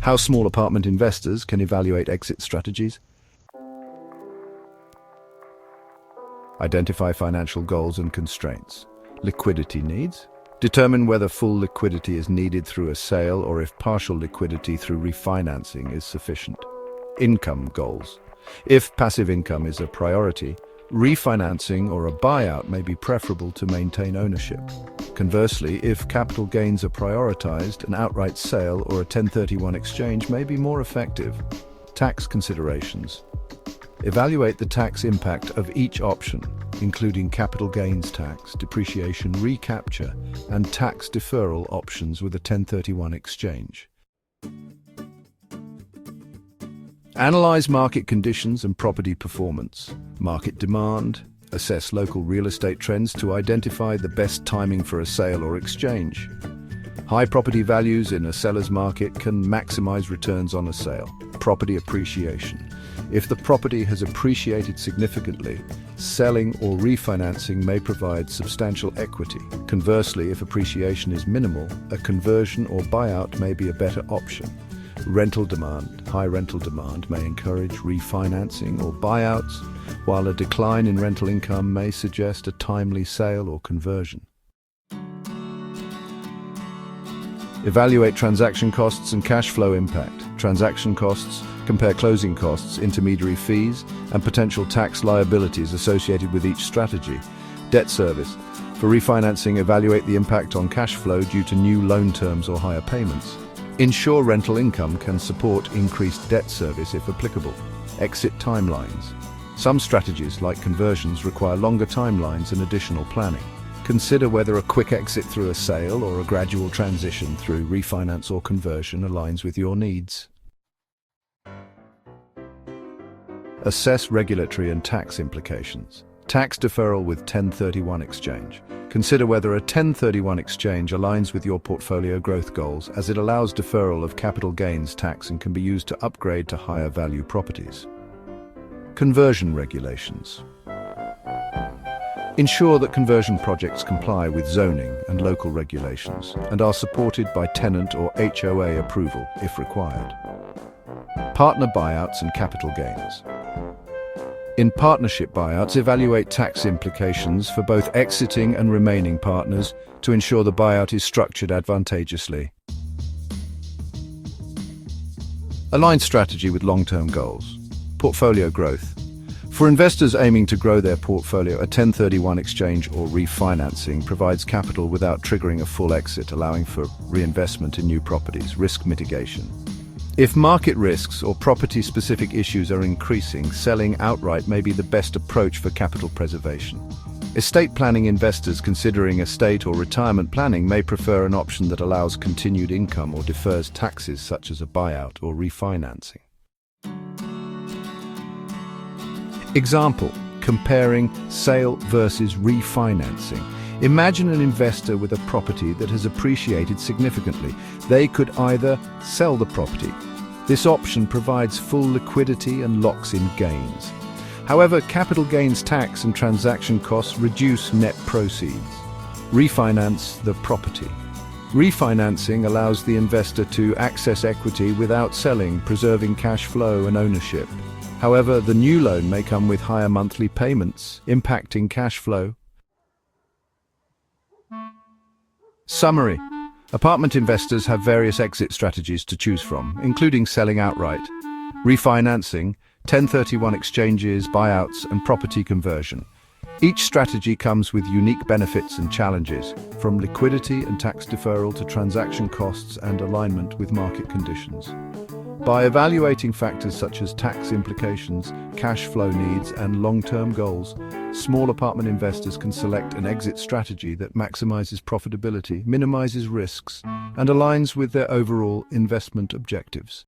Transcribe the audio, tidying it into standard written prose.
How small apartment investors can evaluate exit strategies. Identify financial goals and constraints. Liquidity needs. Determine whether full liquidity is needed through a sale or if partial liquidity through refinancing is sufficient. Income goals. If passive income is a priority, refinancing or a buyout may be preferable to maintain ownership. Conversely, if capital gains are prioritized, an outright sale or a 1031 exchange may be more effective. Tax considerations. Evaluate the tax impact of each option, including capital gains tax, depreciation recapture, and tax deferral options with a 1031 exchange. Analyze market conditions and property performance. Market demand. Assess local real estate trends to identify the best timing for a sale or exchange. High property values in a seller's market can maximize returns on a sale. Property appreciation. If the property has appreciated significantly, selling or refinancing may provide substantial equity. Conversely, if appreciation is minimal, a conversion or buyout may be a better option. Rental demand. High rental demand may encourage refinancing or buyouts, while a decline in rental income may suggest a timely sale or conversion. Evaluate transaction costs and cash flow impact. Transaction costs. Compare closing costs, intermediary fees, and potential tax liabilities associated with each strategy. Debt service. For refinancing, evaluate the impact on cash flow due to new loan terms or higher payments. Ensure rental income can support increased debt service if applicable. Exit timelines. Some strategies, like conversions, require longer timelines and additional planning. Consider whether a quick exit through a sale or a gradual transition through refinance or conversion aligns with your needs. Assess regulatory and tax implications. Tax deferral with 1031 exchange. Consider whether a 1031 exchange aligns with your portfolio growth goals, as it allows deferral of capital gains tax and can be used to upgrade to higher value properties. Conversion regulations. Ensure that conversion projects comply with zoning and local regulations and are supported by tenant or HOA approval if required. Partner buyouts and capital gains. In partnership buyouts, evaluate tax implications for both exiting and remaining partners to ensure the buyout is structured advantageously. Align strategy with long-term goals. Portfolio growth. For investors aiming to grow their portfolio, a 1031 exchange or refinancing provides capital without triggering a full exit, allowing for reinvestment in new properties. Risk mitigation. If market risks or property-specific issues are increasing, selling outright may be the best approach for capital preservation. Estate planning investors considering estate or retirement planning may prefer an option that allows continued income or defers taxes, such as a buyout or refinancing. Example: comparing sale versus refinancing. Imagine an investor with a property that has appreciated significantly. They could either sell the property. This option provides full liquidity and locks in gains. However, capital gains tax and transaction costs reduce net proceeds. Refinance the property. Refinancing allows the investor to access equity without selling, preserving cash flow and ownership. However, the new loan may come with higher monthly payments, impacting cash flow. Summary: apartment investors have various exit strategies to choose from, including selling outright, refinancing, 1031 exchanges, buyouts, and property conversion. Each strategy comes with unique benefits and challenges, from liquidity and tax deferral to transaction costs and alignment with market conditions. By evaluating factors such as tax implications, cash flow needs, and long-term goals, small apartment investors can select an exit strategy that maximizes profitability, minimizes risks, and aligns with their overall investment objectives.